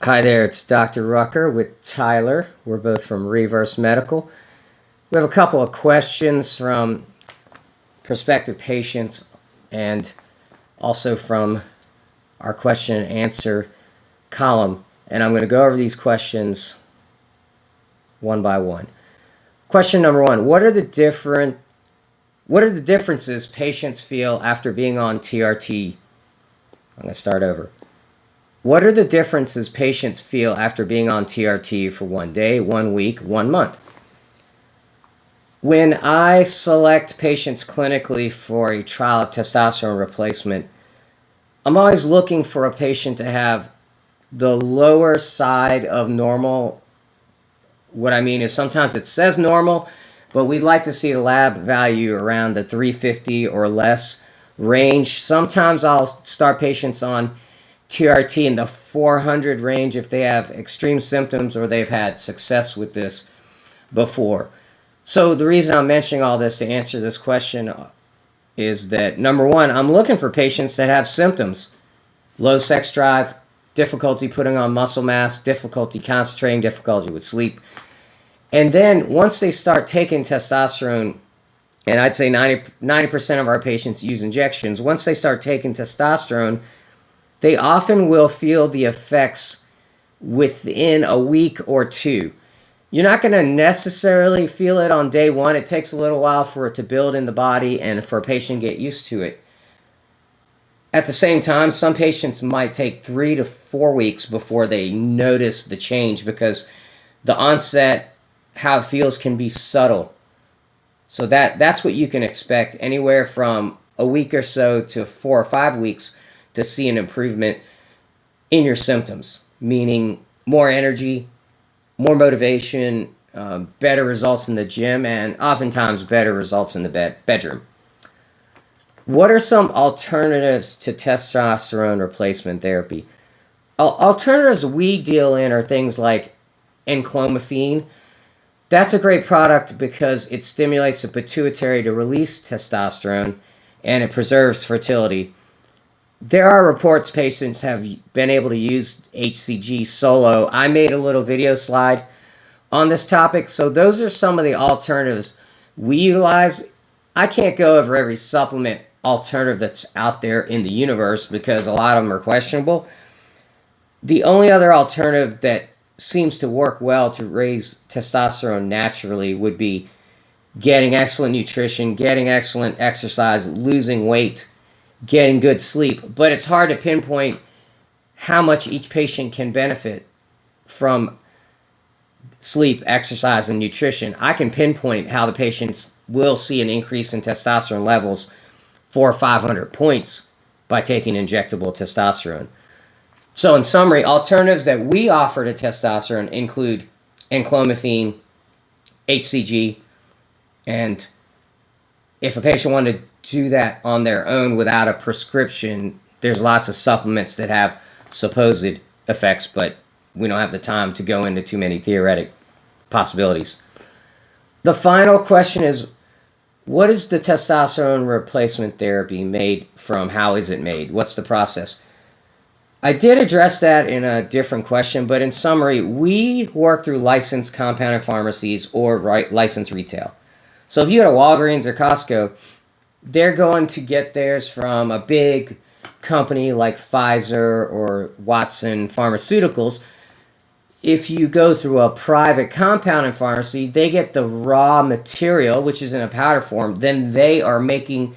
Hi there, it's Dr. Rucker with Tyler. We're both from Reverse Medical. We have a couple of questions from prospective patients and also from our question and answer column. And I'm going to go over these questions one by one. Question number one, what are the differences patients feel after being on TRT? I'm going to start over. What are the differences patients feel after being on TRT for 1 day, 1 week, 1 month? When I select patients clinically for a trial of testosterone replacement, I'm always looking for a patient to have the lower side of normal. What I mean is sometimes it says normal, but we'd like to see a lab value around the 350 or less range. Sometimes I'll start patients on TRT in the 400 range if they have extreme symptoms or they've had success with this before. So the reason I'm mentioning all this to answer this question is that, number one, I'm looking for patients that have symptoms: low sex drive, difficulty putting on muscle mass, difficulty concentrating, difficulty with sleep. And then once they start taking testosterone, and I'd say 90% of our patients use injections, once they start taking testosterone, they often will feel the effects within a week or two. You're not going to necessarily feel it on day one. It takes a little while for it to build in the body and for a patient to get used to it. At the same time, some patients might take 3 to 4 weeks before they notice the change because the onset, how it feels, can be subtle. So that's what you can expect, anywhere from a week or so to 4 or 5 weeks to see an improvement in your symptoms, meaning more energy, more motivation, better results in the gym, and oftentimes better results in the bedroom. What are some alternatives to testosterone replacement therapy? Alternatives we deal in are things like enclomiphene. That's a great product because it stimulates the pituitary to release testosterone and it preserves fertility. There are reports patients have been able to use HCG solo. I made a little video slide on this topic. So those are some of the alternatives we utilize. I can't go over every supplement alternative that's out there in the universe because a lot of them are questionable. The only other alternative that seems to work well to raise testosterone naturally would be getting excellent nutrition, getting excellent exercise, losing weight, getting good sleep. But it's hard to pinpoint how much each patient can benefit from sleep, exercise, and nutrition. I can pinpoint how the patients will see an increase in testosterone levels 400 or 500 points by taking injectable testosterone. So in summary, alternatives that we offer to testosterone include enclomiphene, HCG, and if a patient wanted to do that on their own without a prescription, there's lots of supplements that have supposed effects, but we don't have the time to go into too many theoretic possibilities. The final question is, what is the testosterone replacement therapy made from? How is it made? What's the process? I did address that in a different question, but in summary, we work through licensed compounded pharmacies or licensed retail. So if you go to Walgreens or Costco, they're going to get theirs from a big company like Pfizer or Watson Pharmaceuticals. If you go through a private compounding pharmacy, they get the raw material, which is in a powder form. Then they are making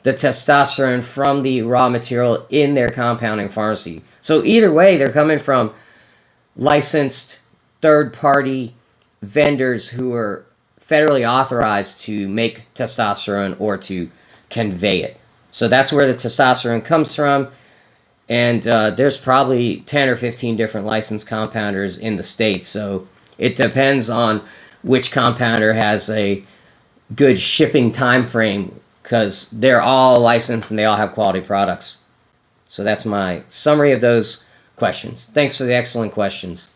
the testosterone from the raw material in their compounding pharmacy. So either way, they're coming from licensed third-party vendors who are federally authorized to make testosterone or to convey it. So that's where the testosterone comes from. And there's probably 10 or 15 different licensed compounders in the States. So it depends on which compounder has a good shipping time frame because they're all licensed and they all have quality products. So that's my summary of those questions. Thanks for the excellent questions.